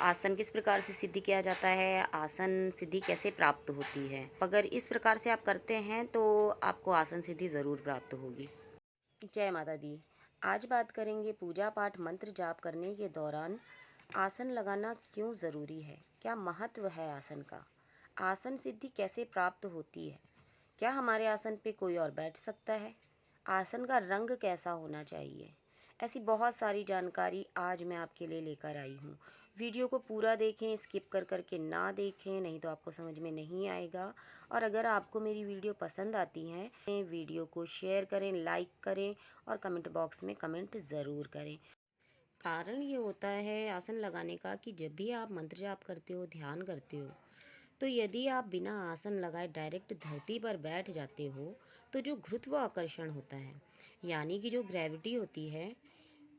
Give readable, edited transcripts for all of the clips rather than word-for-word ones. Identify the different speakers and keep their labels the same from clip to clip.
Speaker 1: आसन किस प्रकार से सिद्धि किया जाता है, आसन सिद्धि कैसे प्राप्त होती है। अगर इस प्रकार से आप करते हैं तो आपको आसन सिद्धि ज़रूर प्राप्त होगी। जय माता दी। आज बात करेंगे पूजा पाठ मंत्र जाप करने के दौरान आसन लगाना क्यों ज़रूरी है, क्या महत्व है आसन का, आसन सिद्धि कैसे प्राप्त होती है, क्या हमारे आसन पे कोई और बैठ सकता है, आसन का रंग कैसा होना चाहिए। ऐसी बहुत सारी जानकारी आज मैं आपके लिए लेकर आई हूँ। वीडियो को पूरा देखें, स्किप कर करके ना देखें, नहीं तो आपको समझ में नहीं आएगा। और अगर आपको मेरी वीडियो पसंद आती हैं, वीडियो को शेयर करें, लाइक करें और कमेंट बॉक्स में कमेंट ज़रूर करें। कारण ये होता है आसन लगाने का कि जब भी आप मंत्र जाप करते हो, ध्यान करते हो, तो यदि आप बिना आसन लगाए डायरेक्ट धरती पर बैठ जाते हो, तो जो गुरुत्वाकर्षण होता है, यानी कि जो ग्रेविटी होती है,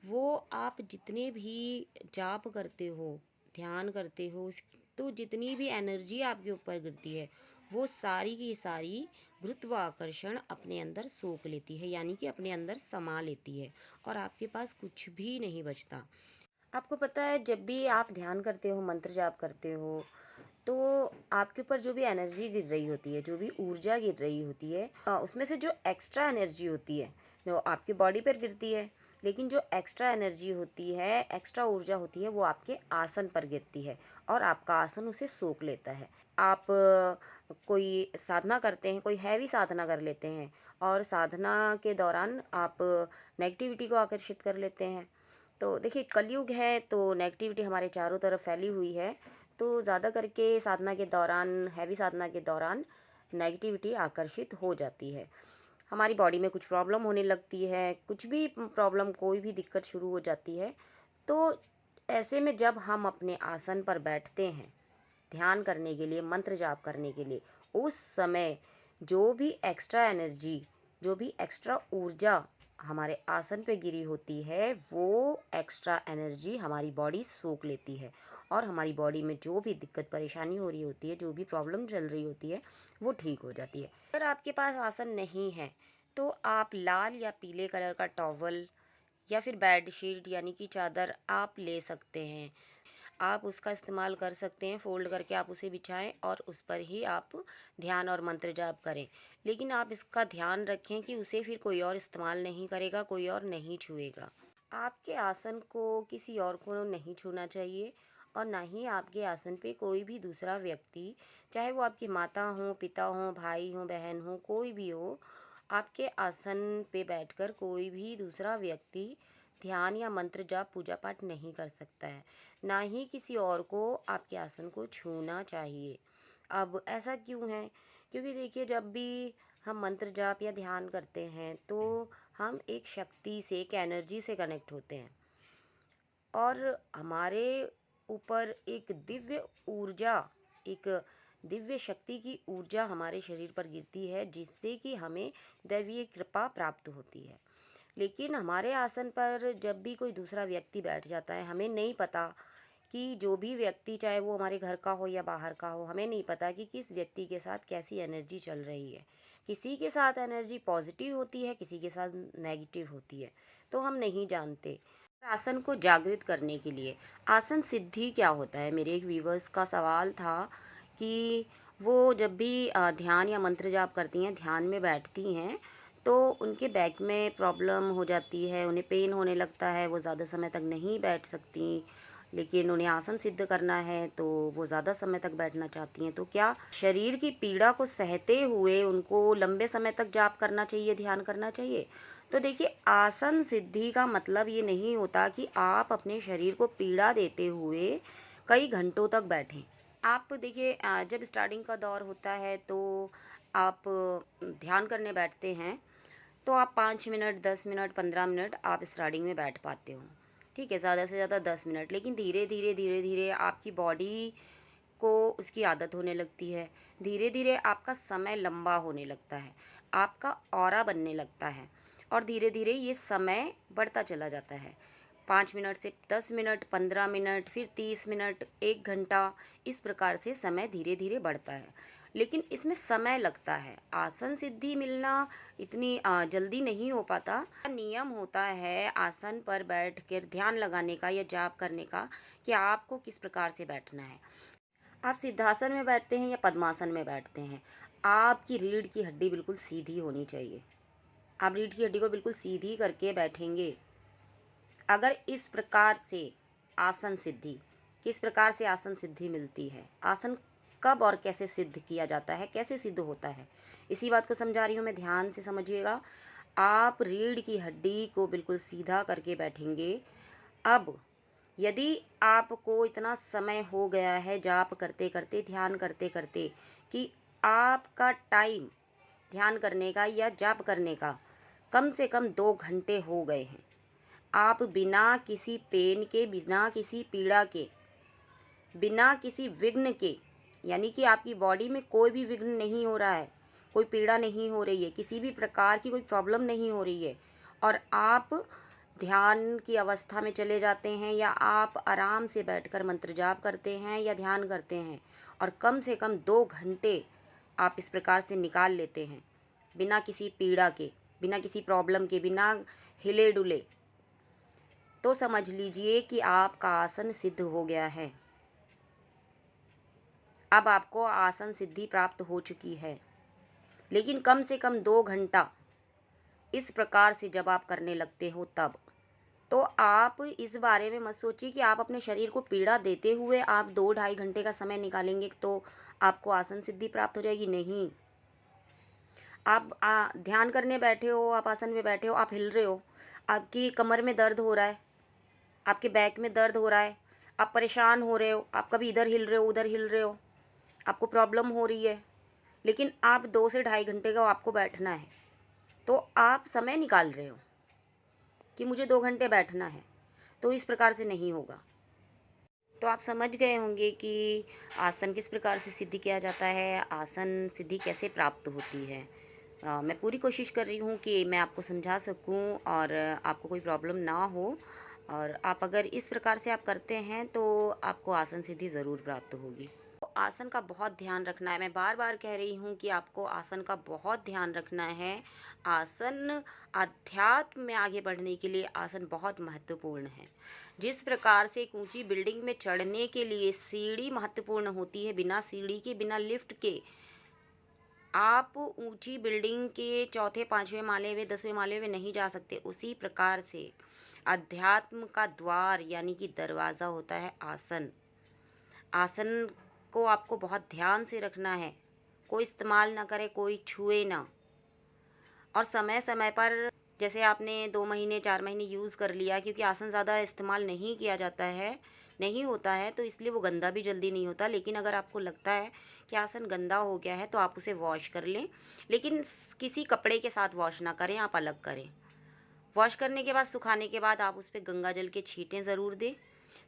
Speaker 1: वो आप जितने भी जाप करते हो, ध्यान करते हो, तो जितनी भी एनर्जी आपके ऊपर गिरती है, वो सारी की सारी गुरुत्वाकर्षण अपने अंदर सोख लेती है, यानी कि अपने अंदर समा लेती है और आपके पास कुछ भी नहीं बचता। आपको पता है जब भी आप ध्यान करते हो, मंत्र जाप करते हो, तो आपके ऊपर जो भी एनर्जी गिर रही होती है, जो भी ऊर्जा गिर रही होती है, उसमें से जो एक्स्ट्रा एनर्जी होती है, जो आपकी बॉडी पर गिरती है, लेकिन जो एक्स्ट्रा एनर्जी होती है, एक्स्ट्रा ऊर्जा होती है, वो आपके आसन पर गिरती है और आपका आसन उसे सोख लेता है। आप कोई साधना करते हैं, कोई हैवी साधना कर लेते हैं और साधना के दौरान आप नेगेटिविटी को आकर्षित कर लेते हैं। तो देखिए कलयुग है, तो नेगेटिविटी हमारे चारों तरफ फैली हुई है, तो ज़्यादा करके साधना के दौरान, हैवी साधना के दौरान नेगेटिविटी आकर्षित हो जाती है। हमारी बॉडी में कुछ प्रॉब्लम होने लगती है, कुछ भी प्रॉब्लम, कोई भी दिक्कत शुरू हो जाती है। तो ऐसे में जब हम अपने आसन पर बैठते हैं ध्यान करने के लिए, मंत्र जाप करने के लिए, उस समय जो भी एक्स्ट्रा एनर्जी, जो भी एक्स्ट्रा ऊर्जा हमारे आसन पे गिरी होती है, वो एक्स्ट्रा एनर्जी हमारी बॉडी सोख लेती है और हमारी बॉडी में जो भी दिक्कत परेशानी हो रही होती है, जो भी प्रॉब्लम चल रही होती है, वो ठीक हो जाती है। अगर आपके पास आसन नहीं है, तो आप लाल या पीले कलर का टॉवल या फिर बेडशीट यानी कि चादर आप ले सकते हैं। आप उसका इस्तेमाल कर सकते हैं, फ़ोल्ड करके आप उसे बिछाएँ और उस पर ही आप ध्यान और मंत्र जाप करें। लेकिन आप इसका ध्यान रखें कि उसे फिर कोई और इस्तेमाल नहीं करेगा, कोई और नहीं छुएगा। आपके आसन को किसी और को नहीं छूना चाहिए और ना ही आपके आसन पे कोई भी दूसरा व्यक्ति, चाहे वो आपकी माता हो, पिता हो, भाई हो, बहन हो, कोई भी हो, आपके आसन पे बैठकर कोई भी दूसरा व्यक्ति ध्यान या मंत्र जाप पूजा पाठ नहीं कर सकता है। ना ही किसी और को आपके आसन को छूना चाहिए। अब ऐसा क्यों है? क्योंकि देखिए जब भी हम मंत्र जाप या ध्यान करते हैं तो हम एक शक्ति से, एक एनर्जी से कनेक्ट होते हैं और हमारे ऊपर एक दिव्य ऊर्जा, एक दिव्य शक्ति की ऊर्जा हमारे शरीर पर गिरती है, जिससे कि हमें दैवीय कृपा प्राप्त होती है। लेकिन हमारे आसन पर जब भी कोई दूसरा व्यक्ति बैठ जाता है, हमें नहीं पता कि जो भी व्यक्ति, चाहे वो हमारे घर का हो या बाहर का हो, हमें नहीं पता कि किस व्यक्ति के साथ कैसी एनर्जी चल रही है। किसी के साथ एनर्जी पॉजिटिव होती है, किसी के साथ नेगेटिव होती है, तो हम नहीं जानते। आसन को जागृत करने के लिए आसन सिद्धि क्या होता है, मेरे एक व्यूवर्स का सवाल था कि वो जब भी ध्यान या मंत्र जाप करती हैं, ध्यान में बैठती हैं, तो उनके बैक में प्रॉब्लम हो जाती है, उन्हें पेन होने लगता है, वो ज़्यादा समय तक नहीं बैठ सकती। लेकिन उन्हें आसन सिद्ध करना है तो वो ज़्यादा समय तक बैठना चाहती हैं। तो क्या शरीर की पीड़ा को सहते हुए उनको लंबे समय तक जाप करना चाहिए, ध्यान करना चाहिए? तो देखिए आसन सिद्धि का मतलब ये नहीं होता कि आप अपने शरीर को पीड़ा देते हुए कई घंटों तक बैठें। आप देखिए जब स्टार्टिंग का दौर होता है तो आप ध्यान करने बैठते हैं, तो आप 5 मिनट, 10 मिनट, 15 मिनट आप स्टार्टिंग में बैठ पाते हो। ठीक है, ज़्यादा से ज़्यादा 10 मिनट। लेकिन धीरे-धीरे, धीरे-धीरे आपकी बॉडी को उसकी आदत होने लगती है। धीरे-धीरे आपका समय लंबा होने लगता है, आपका ऑरा बनने लगता है और धीरे-धीरे ये समय बढ़ता चला जाता है। 5 मिनट से 10 मिनट, 15 मिनट, फिर 30 मिनट, 1 घंटा, इस प्रकार से समय धीरे-धीरे बढ़ता है। लेकिन इसमें समय लगता है। आसन सिद्धि मिलना इतनी जल्दी नहीं हो पाता। नियम होता है आसन पर बैठ कर ध्यान लगाने का या जाप करने का कि आपको किस प्रकार से बैठना है। आप सिद्धासन में बैठते हैं या पद्मासन में बैठते हैं, आपकी रीढ़ की हड्डी बिल्कुल सीधी होनी चाहिए। आप रीढ़ की हड्डी को बिल्कुल सीधी करके बैठेंगे। अगर इस प्रकार से आसन सिद्धि, किस प्रकार से आसन सिद्धि मिलती है, आसन कब और कैसे सिद्ध किया जाता है, कैसे सिद्ध होता है, इसी बात को समझा रही हूँ मैं, ध्यान से समझिएगा। आप रीढ़ की हड्डी को बिल्कुल सीधा करके बैठेंगे। अब यदि आपको इतना समय हो गया है जाप करते करते, ध्यान करते करते, कि आपका टाइम ध्यान करने का या जाप करने का कम से कम 2 घंटे हो गए हैं, आप बिना किसी पेन के, बिना किसी पीड़ा के, बिना किसी विघ्न के, यानी कि आपकी बॉडी में कोई भी विघ्न नहीं हो रहा है, कोई पीड़ा नहीं हो रही है, किसी भी प्रकार की कोई प्रॉब्लम नहीं हो रही है, और आप ध्यान की अवस्था में चले जाते हैं या आप आराम से बैठकर मंत्र जाप करते हैं या ध्यान करते हैं और कम से कम 2 घंटे आप इस प्रकार से निकाल लेते हैं बिना किसी पीड़ा के, बिना किसी प्रॉब्लम के, बिना हिले डुले, तो समझ लीजिए कि आपका आसन सिद्ध हो गया है। अब आपको आसन सिद्धि प्राप्त हो चुकी है। लेकिन कम से कम 2 घंटा इस प्रकार से जब आप करने लगते हो तब, तो आप इस बारे में मत सोचिए कि आप अपने शरीर को पीड़ा देते हुए आप 2-2.5 घंटे का समय निकालेंगे तो आपको आसन सिद्धि प्राप्त हो जाएगी। नहीं, आप ध्यान करने बैठे हो, आप आसन में बैठे हो, आप हिल रहे हो, आपकी कमर में दर्द हो रहा है, आपके बैक में दर्द हो रहा है, आप परेशान हो रहे हो, आप कभी इधर हिल रहे हो, उधर हिल रहे हो, आपको प्रॉब्लम हो रही है, लेकिन आप 2 से 2.5 घंटे का आपको बैठना है, तो आप समय निकाल रहे हो कि मुझे 2 घंटे बैठना है, तो इस प्रकार से नहीं होगा। तो आप समझ गए होंगे कि आसन किस प्रकार से सिद्धि किया जाता है, आसन सिद्धि कैसे प्राप्त होती है। मैं पूरी कोशिश कर रही हूँ कि मैं आपको समझा सकूँ और आपको कोई प्रॉब्लम ना हो, और आप अगर इस प्रकार से आप करते हैं तो आपको आसन सिद्धि ज़रूर प्राप्त होगी। तो आसन का बहुत ध्यान रखना है, मैं बार बार कह रही हूँ कि आपको आसन का बहुत ध्यान रखना है। आसन, अध्यात्म में आगे बढ़ने के लिए आसन बहुत महत्वपूर्ण है। जिस प्रकार से एक ऊंची बिल्डिंग में चढ़ने के लिए सीढ़ी महत्वपूर्ण होती है, बिना सीढ़ी के, बिना लिफ्ट के आप ऊंची बिल्डिंग के चौथे, पांचवें माले में, 10वें माले में नहीं जा सकते। उसी प्रकार से अध्यात्म का द्वार यानी कि दरवाज़ा होता है आसन। आसन को आपको बहुत ध्यान से रखना है, कोई इस्तेमाल ना करे, कोई छुए ना, और समय समय पर, जैसे आपने 2 महीने 4 महीने यूज़ कर लिया, क्योंकि आसन ज़्यादा इस्तेमाल नहीं किया जाता है, नहीं होता है, तो इसलिए वो गंदा भी जल्दी नहीं होता। लेकिन अगर आपको लगता है कि आसन गंदा हो गया है तो आप उसे वॉश कर लें, लेकिन किसी कपड़े के साथ वॉश ना करें, आप अलग करें। वॉश करने के बाद, सुखाने के बाद आप उस पर गंगा जल के छींटें ज़रूर दें।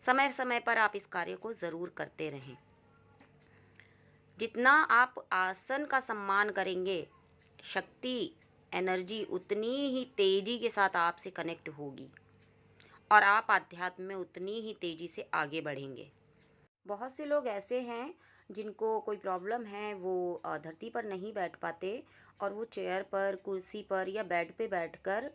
Speaker 1: समय समय पर आप इस कार्य को ज़रूर करते रहें। जितना आप आसन का सम्मान करेंगे, शक्ति, एनर्जी उतनी ही तेज़ी के साथ आपसे कनेक्ट होगी और आप आध्यात्म में उतनी ही तेज़ी से आगे बढ़ेंगे। बहुत से लोग ऐसे हैं जिनको कोई प्रॉब्लम है, वो धरती पर नहीं बैठ पाते और वो चेयर पर, कुर्सी पर या बेड पे बैठकर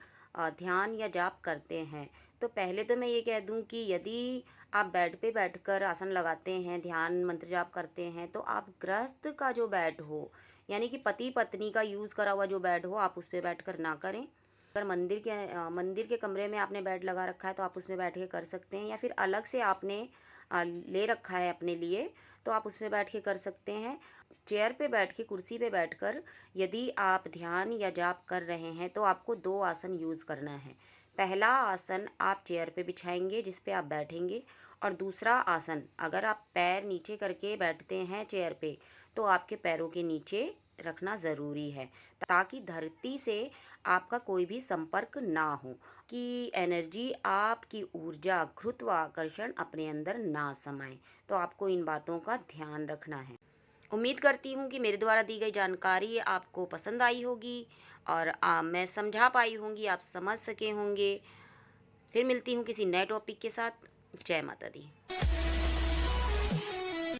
Speaker 1: ध्यान या जाप करते हैं। तो पहले तो मैं ये कह दूं कि यदि आप बेड पे बैठकर आसन लगाते हैं, ध्यान मंत्र जाप करते हैं, तो आप गृहस्थ का जो बेड हो, यानी कि पति पत्नी का यूज़ करा हुआ जो बेड हो, आप उस पर बैठ कर ना करें। अगर मंदिर के कमरे में आपने बेड लगा रखा है तो आप उसमें बैठ के कर सकते हैं, या फिर अलग से आपने ले रखा है अपने लिए तो आप उसमें बैठ के कर सकते हैं। चेयर पे बैठ के, कुर्सी पे बैठकर यदि आप ध्यान या जाप कर रहे हैं तो आपको 2 आसन यूज़ करना है। पहला आसन आप चेयर पे बिछाएंगे जिस पे आप बैठेंगे, और दूसरा आसन, अगर आप पैर नीचे करके बैठते हैं चेयर पे, तो आपके पैरों के नीचे रखना ज़रूरी है, ताकि धरती से आपका कोई भी संपर्क ना हो, कि एनर्जी, आपकी ऊर्जा, गुरुत्वाकर्षण अपने अंदर ना समाए। तो आपको इन बातों का ध्यान रखना है। उम्मीद करती हूँ कि मेरे द्वारा दी गई जानकारी आपको पसंद आई होगी और मैं समझा पाई होंगी, आप समझ सके होंगे। फिर मिलती हूँ किसी नए टॉपिक के साथ। जय माता दी।